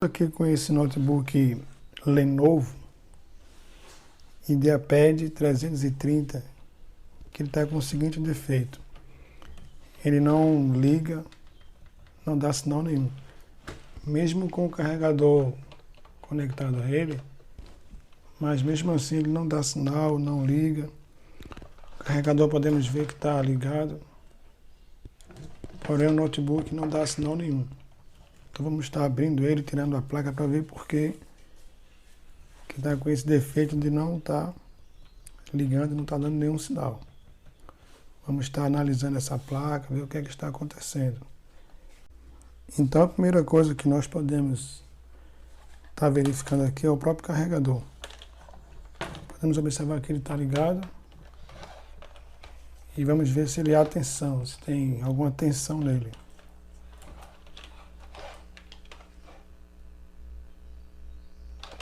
Aqui com esse notebook Lenovo IdeaPad 330, que ele está com o seguinte defeito: ele não liga, não dá sinal nenhum. Mesmo com o carregador conectado a ele, mas mesmo assim ele não dá sinal, não liga. O carregador podemos ver que está ligado, porém o notebook não dá sinal nenhum. Então vamos estar abrindo ele, tirando a placa para ver por que está com esse defeito de não estar ligando, não está dando nenhum sinal. Vamos estar analisando essa placa, ver o que é que está acontecendo. Então a primeira coisa que nós podemos estar verificando aqui é o próprio carregador. Podemos observar que ele está ligado e vamos ver se ele há tensão, se tem alguma tensão nele.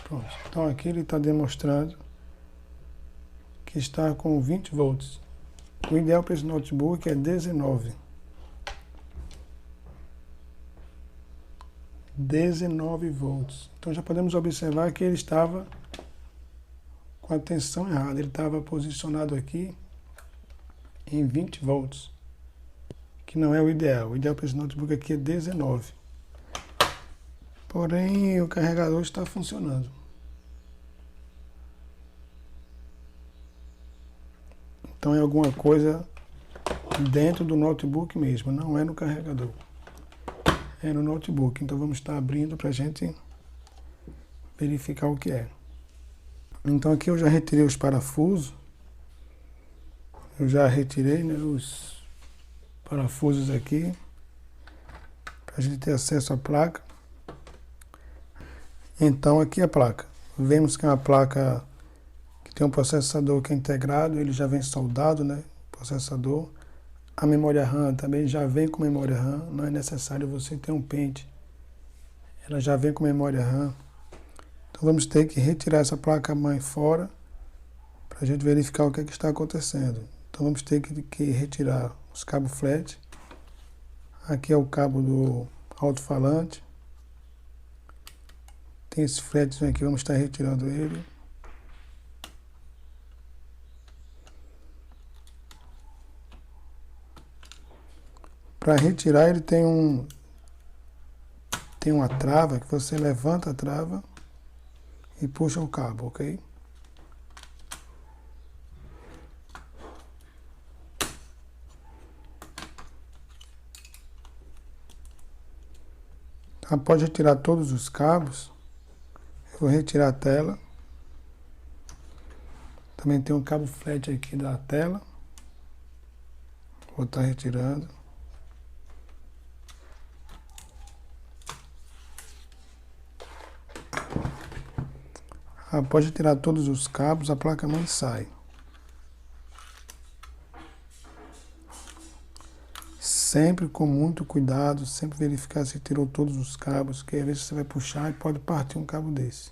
Pronto. Então aqui ele está demonstrando que está com 20 volts. O ideal para esse notebook é 19. 19 volts. Então já podemos observar que ele estava com a tensão errada. Ele estava posicionado aqui em 20 volts, que não é o ideal. O ideal para esse notebook aqui é 19. Porém, o carregador está funcionando. Então é alguma coisa dentro do notebook mesmo, não é no carregador. É no notebook. Então vamos estar abrindo para a gente verificar o que é. Então aqui eu já retirei os parafusos. Eu já retirei, né, os parafusos aqui, para a gente ter acesso à placa. Então aqui a placa. Vemos que é uma placa que tem um processador que é integrado, ele já vem soldado, né? Processador. A memória RAM também já vem com memória RAM, não é necessário você ter um pente. Ela já vem com memória RAM. Então vamos ter que retirar essa placa-mãe fora para a gente verificar o que é que está acontecendo. Então vamos ter que retirar os cabos flat. Aqui é o cabo do alto-falante. Tem esse flatzinho aqui, vamos estar retirando ele. Para retirar ele tem uma trava que você levanta a trava e puxa o cabo, ok? Após retirar todos os cabos, eu vou retirar a tela. Também tem um cabo flat aqui da tela. Vou estar retirando. Após retirar todos os cabos, a placa-mãe sai. Sempre com muito cuidado, sempre verificar se tirou todos os cabos, que às vezes você vai puxar e pode partir um cabo desse.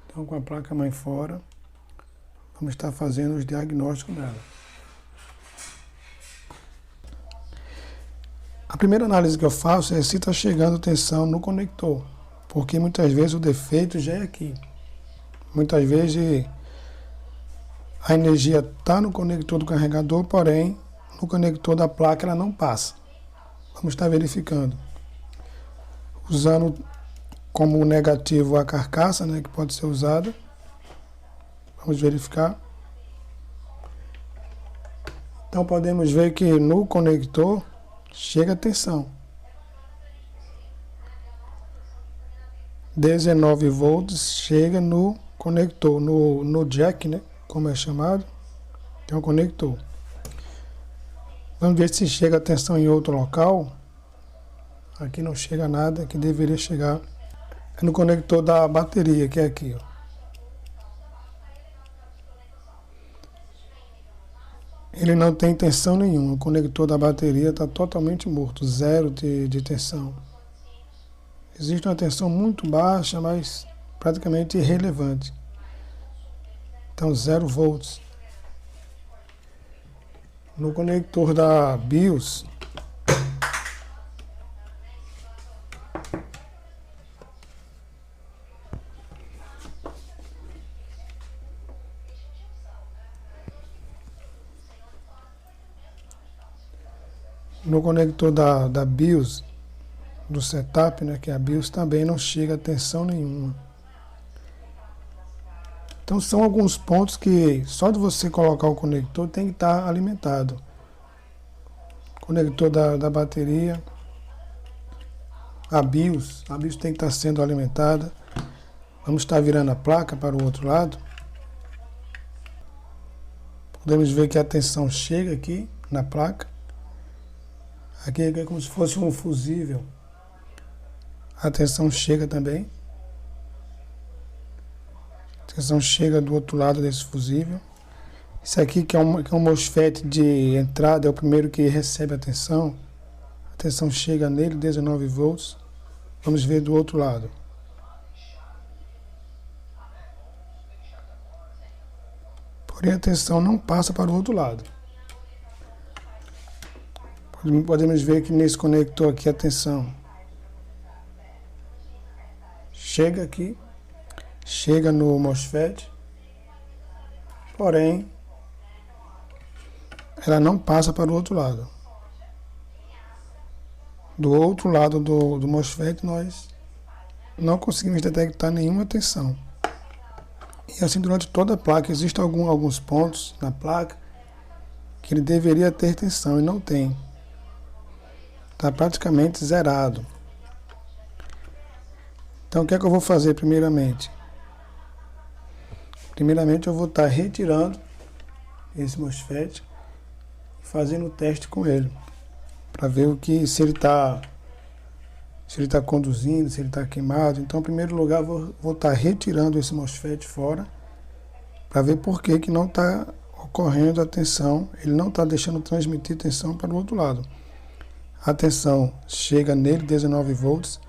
Então, com a placa-mãe fora, vamos estar fazendo os diagnósticos dela. A primeira análise que eu faço é se está chegando tensão no conector, porque muitas vezes o defeito já é aqui. Muitas vezes a energia está no conector do carregador, porém no conector da placa ela não passa. Vamos estar verificando. Usando como negativo a carcaça, né, que pode ser usada. Vamos verificar. Então podemos ver que no conector chega a tensão. 19 volts chega no conector, no jack, né, como é chamado. Tem um conector. Vamos ver se chega a tensão em outro local. Aqui não chega nada, que deveria chegar. É no conector da bateria, que é aqui, ó. Ele não tem tensão nenhuma. O conector da bateria está totalmente morto, zero de tensão. Existe uma tensão muito baixa, mas praticamente irrelevante. Então 0 volts. No conector da BIOS, No conector da BIOS, do setup, né, que é a BIOS, também não chega a tensão nenhuma. Então são alguns pontos que só de você colocar o conector tem que estar alimentado. Conector da bateria, a BIOS tem que estar sendo alimentada. Vamos estar virando a placa para o outro lado. Podemos ver que a tensão chega aqui na placa. Aqui é como se fosse um fusível. A tensão chega também. A tensão chega do outro lado desse fusível. Isso aqui que é um MOSFET de entrada, é o primeiro que recebe a tensão. A tensão chega nele, 19 volts. Vamos ver do outro lado. Porém a tensão não passa para o outro lado. Podemos ver que nesse conector aqui a tensão chega aqui, chega no MOSFET, porém ela não passa para o outro lado. Do outro lado do MOSFET nós não conseguimos detectar nenhuma tensão. E assim durante toda a placa existem alguns pontos na placa que ele deveria ter tensão e não tem. Está praticamente zerado. Então o que é que eu vou fazer primeiramente? Primeiramente eu vou estar retirando esse MOSFET e fazendo o teste com ele. Para ver se ele está conduzindo, se ele está queimado. Então em primeiro lugar vou estar retirando esse MOSFET fora. Para ver por que não está ocorrendo a tensão. Ele não está deixando transmitir tensão para o outro lado. A tensão chega nele, 19 volts,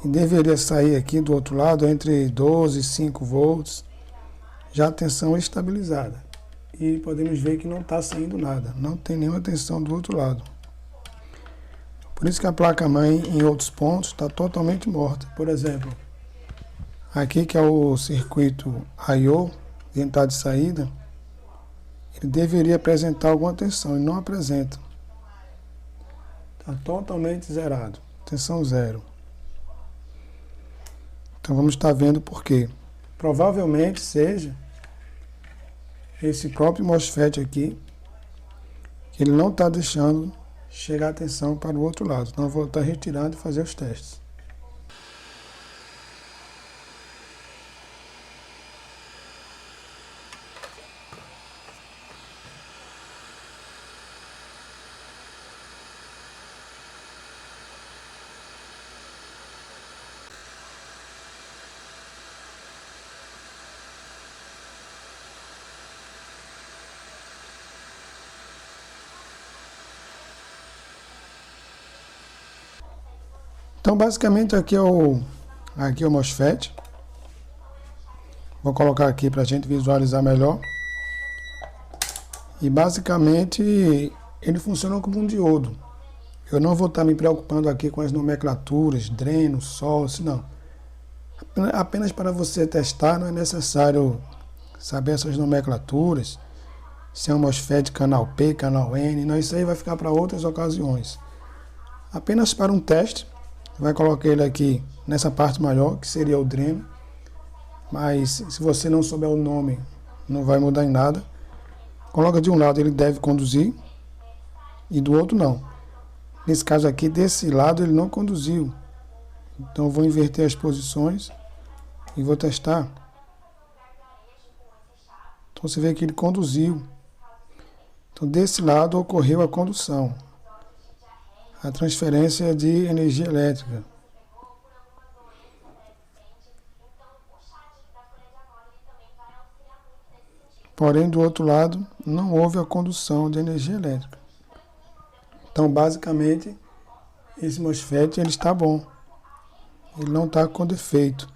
e deveria sair aqui do outro lado entre 12 e 5 volts, já a tensão estabilizada. E podemos ver que não está saindo nada, não tem nenhuma tensão do outro lado. Por isso que a placa-mãe em outros pontos está totalmente morta. Por exemplo, aqui que é o circuito I/O, de entrada e saída, ele deveria apresentar alguma tensão e não apresenta. Está totalmente zerado, tensão zero. Então vamos estar vendo por quê. Provavelmente seja esse próprio MOSFET aqui, que ele não está deixando chegar a tensão para o outro lado. Então eu vou estar retirando e fazer os testes. Então basicamente aqui é o MOSFET. Vou colocar aqui para a gente visualizar melhor. E basicamente ele funciona como um diodo. Eu não vou estar me preocupando aqui com as nomenclaturas, dreno, source, não. Apenas para você testar não é necessário saber essas nomenclaturas. Se é um MOSFET canal P, canal N, não, isso aí vai ficar para outras ocasiões. Apenas para um teste, vai colocar ele aqui nessa parte maior, que seria o dreno. Mas se você não souber o nome, não vai mudar em nada. Coloca de um lado, ele deve conduzir, e do outro não. Nesse caso aqui, desse lado ele não conduziu. Então eu vou inverter as posições e vou testar. Então você vê que ele conduziu. Então desse lado ocorreu a condução, a transferência de energia elétrica. Porém, do outro lado, não houve a condução de energia elétrica. Então, basicamente, esse MOSFET ele está bom. Ele não está com defeito.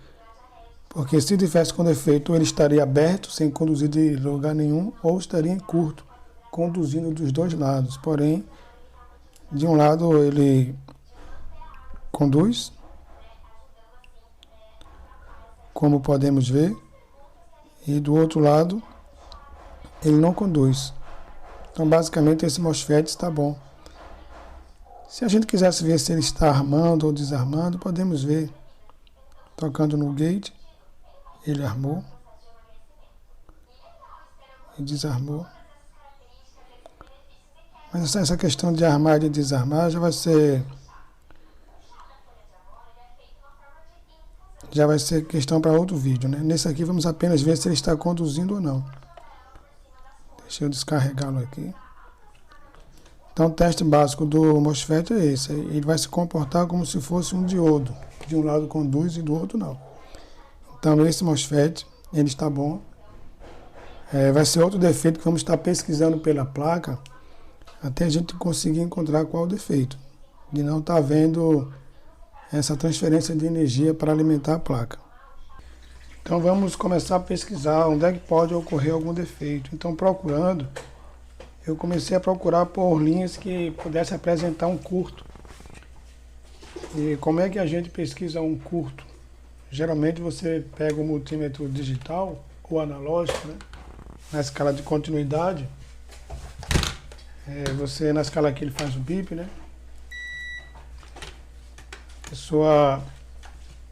Porque se tivesse com defeito, ele estaria aberto, sem conduzir de lugar nenhum, ou estaria em curto, conduzindo dos dois lados. Porém, de um lado ele conduz, como podemos ver, e do outro lado ele não conduz. Então basicamente esse MOSFET está bom. Se a gente quisesse ver se ele está armando ou desarmando, podemos ver. Tocando no gate, ele armou e desarmou. Mas essa questão de armar e de desarmar já vai ser questão para outro vídeo, né? Nesse aqui vamos apenas ver se ele está conduzindo ou não. Deixa eu descarregá-lo aqui. Então o teste básico do MOSFET é esse. Ele vai se comportar como se fosse um diodo. De um lado conduz e do outro não. Então esse MOSFET, ele está bom. Vai ser outro defeito que vamos estar pesquisando pela placa até a gente conseguir encontrar qual o defeito. De não estar vendo essa transferência de energia para alimentar a placa. Então vamos começar a pesquisar onde é que pode ocorrer algum defeito. Então procurando, eu comecei a procurar por linhas que pudessem apresentar um curto. E como é que a gente pesquisa um curto? Geralmente você pega o multímetro digital ou analógico, né? Na escala de continuidade. Você na escala que ele faz o bip, né?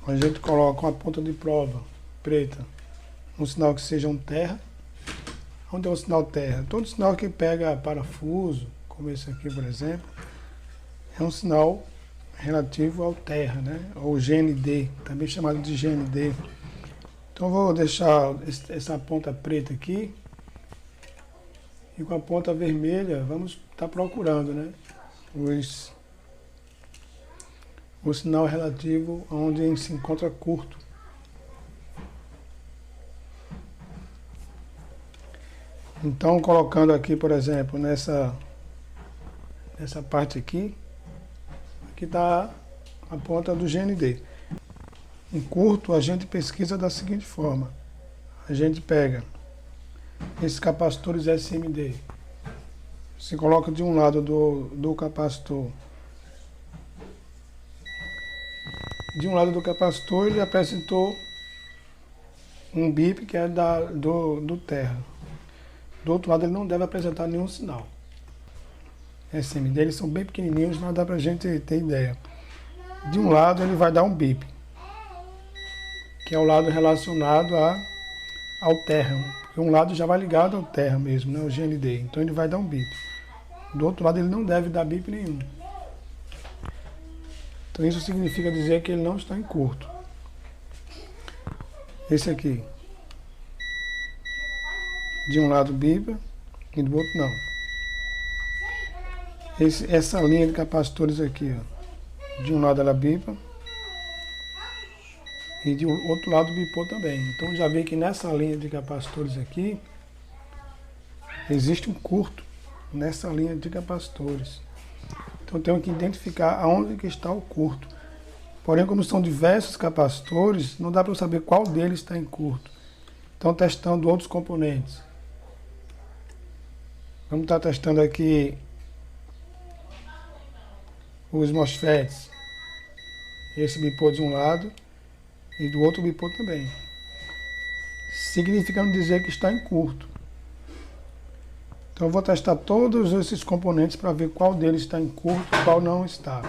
A gente coloca uma ponta de prova preta, um sinal que seja um terra. Onde é o sinal terra? Todo sinal que pega parafuso, como esse aqui, por exemplo, é um sinal relativo ao terra, né? Ou GND, também chamado de GND. Então eu vou deixar essa ponta preta aqui e com a ponta vermelha vamos estar procurando, né? O sinal relativo onde se encontra curto. Então, colocando aqui, por exemplo, nessa parte aqui está a ponta do GND. Em curto, a gente pesquisa da seguinte forma. A gente pega esses capacitores SMD. Se coloca de um lado do capacitor. De um lado do capacitor, ele apresentou um bip que é do terra. Do outro lado, ele não deve apresentar nenhum sinal. SMD, eles são bem pequenininhos, mas dá pra gente ter ideia. De um lado, ele vai dar um bip, que é o lado relacionado ao terra. Porque um lado já vai ligado ao terra mesmo, né, o GND. Então, ele vai dar um bip. Do outro lado, ele não deve dar bip nenhum. Então, isso significa dizer que ele não está em curto. Esse aqui. De um lado bipa e do outro não. Essa linha de capacitores aqui, ó, de um lado ela bipa e de outro lado bipou também. Então já vê que nessa linha de capacitores aqui existe um curto nessa linha de capacitores. Então tenho que identificar aonde que está o curto. Porém, como são diversos capacitores, não dá para saber qual deles está em curto. Então testando outros componentes. Vamos estar testando aqui os MOSFETs. Esse bipou de um lado e do outro bipou também. Significando dizer que está em curto. Então eu vou testar todos esses componentes para ver qual deles está em curto e qual não está.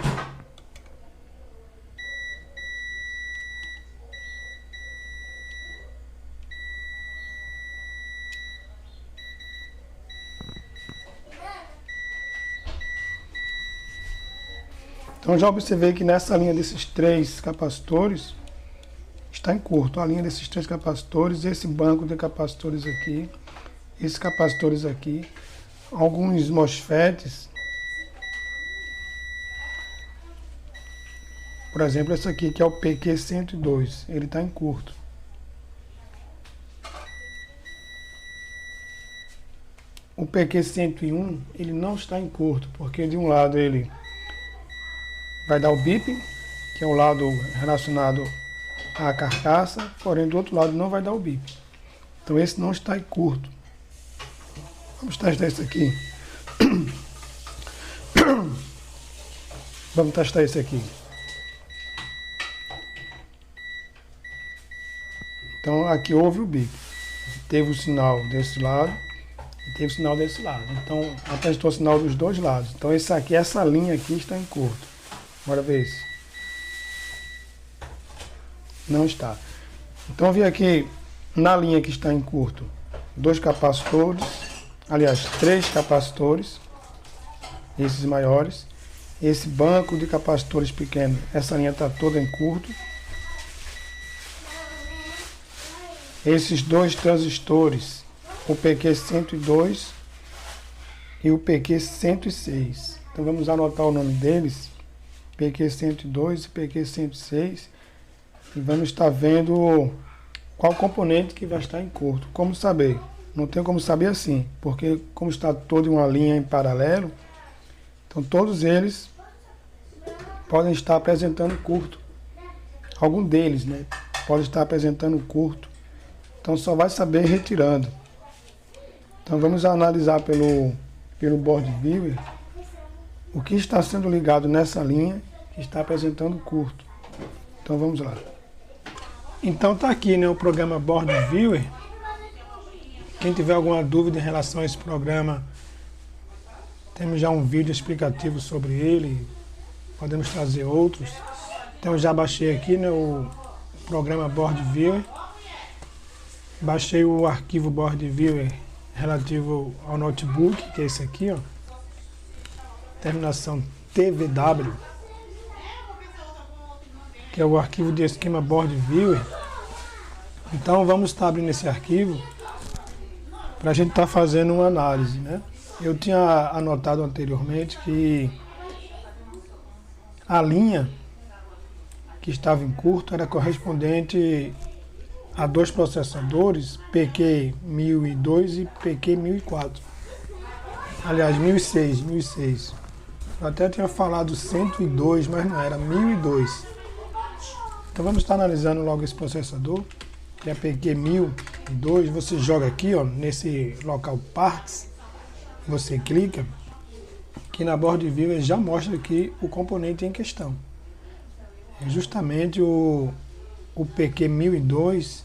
Então já observei que nessa linha desses três capacitores está em curto. A linha desses três capacitores, esse banco de capacitores aqui, esses capacitores aqui, alguns MOSFETs. Por exemplo, esse aqui que é o PQ102, ele está em curto. O PQ101, ele não está em curto, porque de um lado ele vai dar o bip, que é o lado relacionado à carcaça, porém do outro lado não vai dar o bip. Então esse não está em curto. Vamos testar esse aqui. Vamos testar esse aqui. Então aqui houve o bip. Teve o sinal desse lado e teve o sinal desse lado. Então, apresentou o sinal dos dois lados. Então, esse aqui, essa linha aqui está em curto. Bora ver isso. Não está. Então, vi aqui na linha que está em curto, 2 capacitores, aliás, 3 capacitores, esses maiores. Esse banco de capacitores pequeno, essa linha está toda em curto. Esses 2 transistores, o PQ102 e o PQ106. Então vamos anotar o nome deles, PQ102 e PQ106, e vamos estar vendo qual componente que vai estar em curto. Como saber? Não tem como saber assim, porque como está todo em uma linha em paralelo, então todos eles podem estar apresentando curto. Algum deles, né, pode estar apresentando curto. Então só vai saber retirando. Então vamos analisar pelo board viewer o que está sendo ligado nessa linha que está apresentando curto. Então vamos lá. Então está aqui, né, o programa Board Viewer. Quem tiver alguma dúvida em relação a esse programa, temos já um vídeo explicativo sobre ele, podemos trazer outros. Então eu já baixei aqui, né, o programa Board Viewer. Baixei o arquivo Board Viewer relativo ao notebook, que é esse aqui, ó. Terminação TVW, que é o arquivo de esquema Board Viewer. Então vamos estar abrindo esse arquivo para a gente estar fazendo uma análise, né? Eu tinha anotado anteriormente que a linha que estava em curto era correspondente a 2 processadores, PQ1002 e PQ1004. Aliás, 1006. Eu até tinha falado 102, mas não era 1002. Então vamos estar analisando logo esse processador, que é PQ1002. Você joga aqui, ó, nesse local Parts, você clica, que na Board Viewer já mostra aqui o componente em questão. É justamente o PQ1002,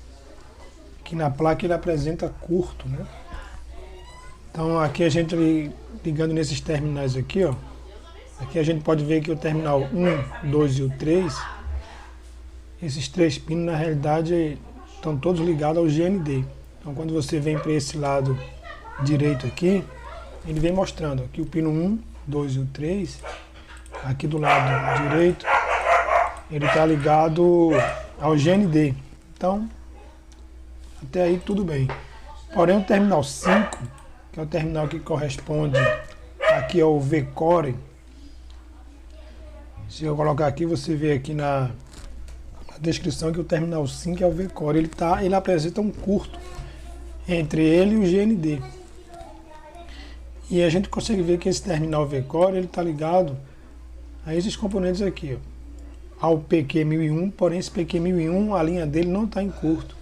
que na placa ele apresenta curto, né? Então aqui a gente ligando nesses terminais aqui, ó, aqui a gente pode ver que o terminal 1, 2 e o 3, esses 3 pinos na realidade estão todos ligados ao GND. Então quando você vem para esse lado direito aqui, ele vem mostrando aqui o pino 1, 2 e o 3, aqui do lado direito, ele está ligado ao GND. Então até aí tudo bem. Porém o terminal 5, que é o terminal que corresponde aqui ao V-Core, se eu colocar aqui, você vê aqui na descrição que o terminal 5 é o V-Core. Ele apresenta um curto entre ele e o GND. E a gente consegue ver que esse terminal V-Core ele está ligado a esses componentes aqui, ó, ao PQ1001, porém esse PQ1001, a linha dele não está em curto.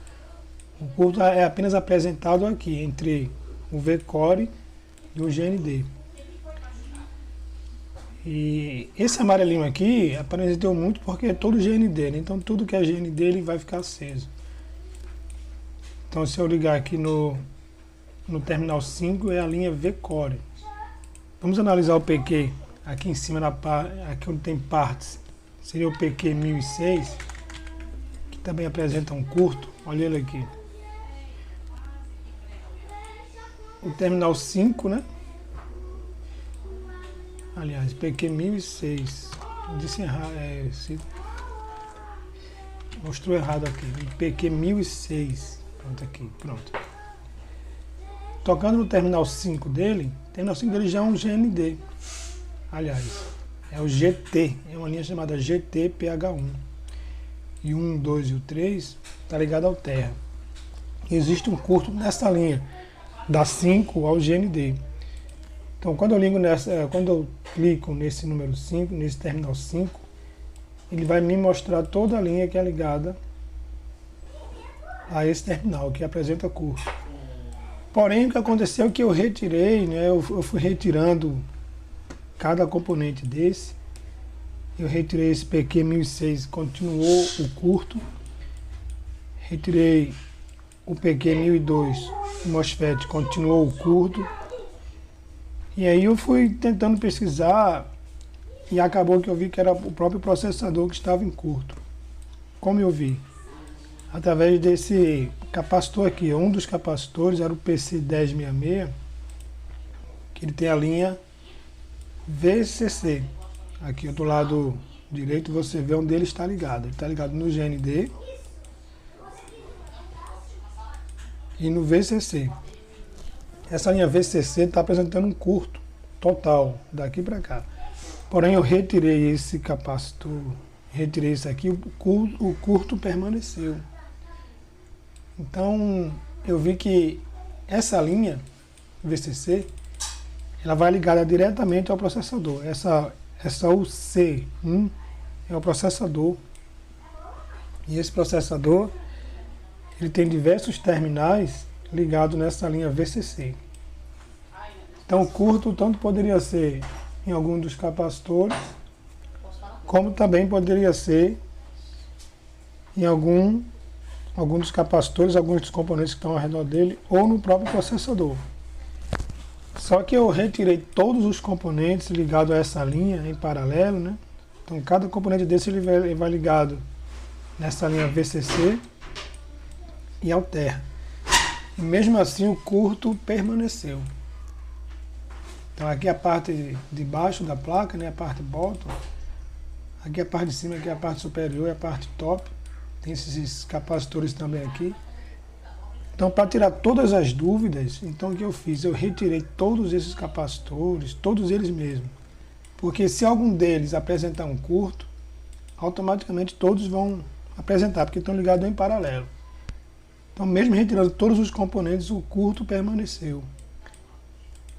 O curto é apenas apresentado aqui, entre o V-Core e o GND. E esse amarelinho aqui apareceu muito porque é todo GND, né? Então tudo que é GND ele vai ficar aceso. Então se eu ligar aqui no terminal 5 é a linha V-Core. Vamos analisar o PQ aqui em cima, aqui onde tem partes. Seria o PQ1006, que também apresenta um curto. Olha ele aqui. O terminal 5, né? Aliás, PQ1006. Disse errado, mostrou errado aqui. PQ1006. Pronto, aqui, pronto. Tocando no terminal 5 dele, o terminal 5 dele já é um GND. Aliás, é o GT, é uma linha chamada GT-PH1. E o 1, 2 e o 3 está ligado ao Terra. Existe um curto nessa linha, da 5 ao GND. Então, quando eu clico nesse número 5, nesse terminal 5, ele vai me mostrar toda a linha que é ligada a esse terminal, que apresenta curto. Porém, o que aconteceu é que eu retirei, né, eu fui retirando cada componente desse. Eu retirei esse PQ1006, continuou o curto. Retirei o PQ1002, o MOSFET, continuou o curto. E aí eu fui tentando pesquisar e acabou que eu vi que era o próprio processador que estava em curto. Como eu vi? Através desse capacitor aqui. Um dos capacitores era o PC1066, que ele tem a linha VCC. Aqui do lado direito você vê onde ele está ligado. Ele está ligado no GND e no VCC. Essa linha VCC está apresentando um curto total, daqui para cá. Porém, eu retirei esse capacitor, retirei isso aqui, o curto permaneceu. Então, eu vi que essa linha VCC, ela vai ligada diretamente ao processador. Essa UC1 é o processador. E esse processador, ele tem diversos terminais ligados nessa linha VCC. Então, o curto tanto poderia ser em algum dos capacitores, como também poderia ser em algum dos capacitores, alguns dos componentes que estão ao redor dele, ou no próprio processador. Só que eu retirei todos os componentes ligados a essa linha em paralelo, né? Então cada componente desse ele vai ligado nessa linha VCC e altera. E mesmo assim o curto permaneceu. Então aqui a parte de baixo da placa, né? A parte bottom. Aqui a parte de cima, aqui a parte superior e a parte top. Tem esses capacitores também aqui. Então, para tirar todas as dúvidas, então o que eu fiz? Eu retirei todos esses capacitores, todos eles mesmo. Porque se algum deles apresentar um curto, automaticamente todos vão apresentar, porque estão ligados em paralelo. Então, mesmo retirando todos os componentes, o curto permaneceu.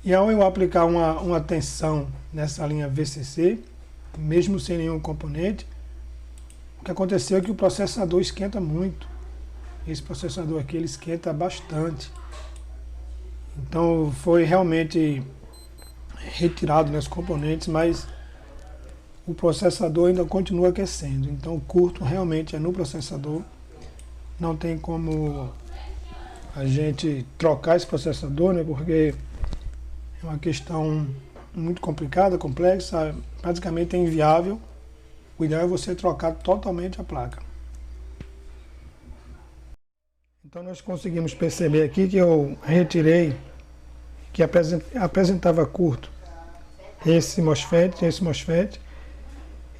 E ao eu aplicar uma tensão nessa linha VCC, mesmo sem nenhum componente, o que aconteceu é que o processador esquenta muito. Esse processador aqui ele esquenta bastante. Então foi realmente retirado os componentes, mas o processador ainda continua aquecendo. Então o curto realmente é no processador. Não tem como a gente trocar esse processador, né? Porque é uma questão muito complicada, complexa, praticamente é inviável. O ideal é você trocar totalmente a placa. Então nós conseguimos perceber aqui que eu retirei, que apresentava curto esse MOSFET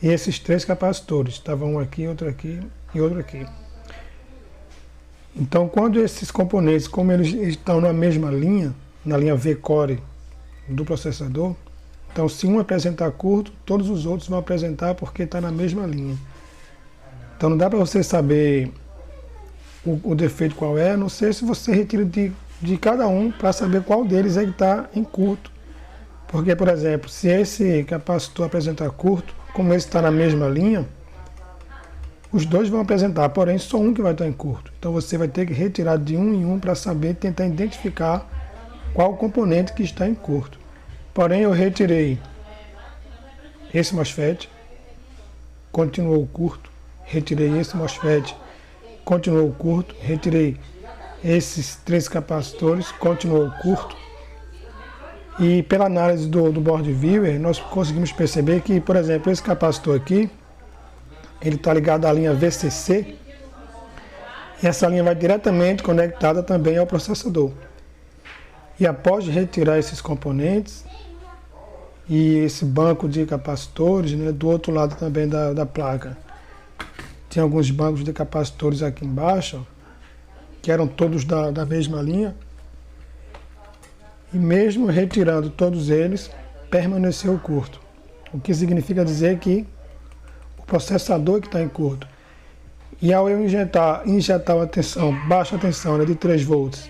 e esses três capacitores. Estava um aqui, outro aqui e outro aqui. Então quando esses componentes, como eles estão na mesma linha, na linha V-Core do processador, então se um apresentar curto, todos os outros vão apresentar porque está na mesma linha. Então não dá para você saber o defeito qual é, a não ser se você retira de cada um para saber qual deles é que está em curto. Porque, por exemplo, se esse capacitor apresentar curto, como esse está na mesma linha, os dois vão apresentar, porém só um que vai estar em curto. Então você vai ter que retirar de um em um para saber, tentar identificar qual componente que está em curto. Porém eu retirei esse MOSFET, continuou curto, retirei esse MOSFET, continuou curto, retirei esses três capacitores, continuou curto. E pela análise do board viewer, nós conseguimos perceber que, por exemplo, esse capacitor aqui, ele está ligado à linha VCC, e essa linha vai diretamente conectada também ao processador. E após retirar esses componentes, e esse banco de capacitores, né, do outro lado também da placa, tem alguns bancos de capacitores aqui embaixo, que eram todos da mesma linha. E mesmo retirando todos eles, permaneceu curto. O que significa dizer que o processador que está em curto. E ao eu injetar uma tensão, baixa tensão, né, de 3 volts,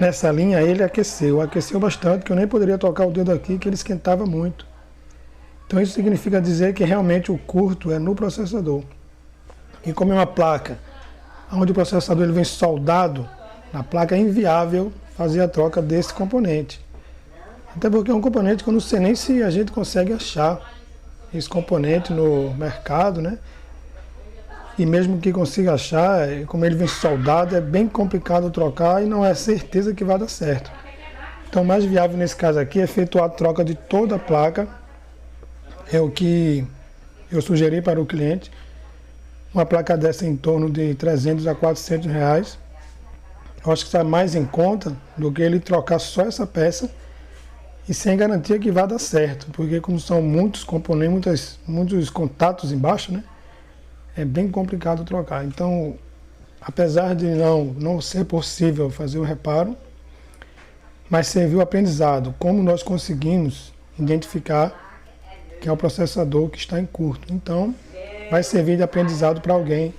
nessa linha ele aqueceu bastante, que eu nem poderia tocar o dedo aqui, que ele esquentava muito. Então isso significa dizer que realmente o curto é no processador. E como é uma placa onde o processador ele vem soldado, na placa é inviável fazer a troca desse componente. Até porque é um componente que eu não sei nem se a gente consegue achar esse componente no mercado, né? E mesmo que consiga achar, como ele vem soldado, é bem complicado trocar e não é certeza que vai dar certo. Então, o mais viável nesse caso aqui é efetuar a troca de toda a placa. É o que eu sugeri para o cliente. Uma placa dessa em torno de 300 a 400 reais. Eu acho que está mais em conta do que ele trocar só essa peça e sem garantia que vai dar certo, porque como são muitos componentes, muitos contatos embaixo, né? É bem complicado trocar. Então, apesar de não ser possível fazer o reparo, mas serviu o aprendizado, como nós conseguimos identificar que é o processador que está em curto. Então, vai servir de aprendizado para alguém,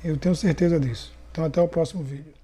eu tenho certeza disso. Então, até o próximo vídeo.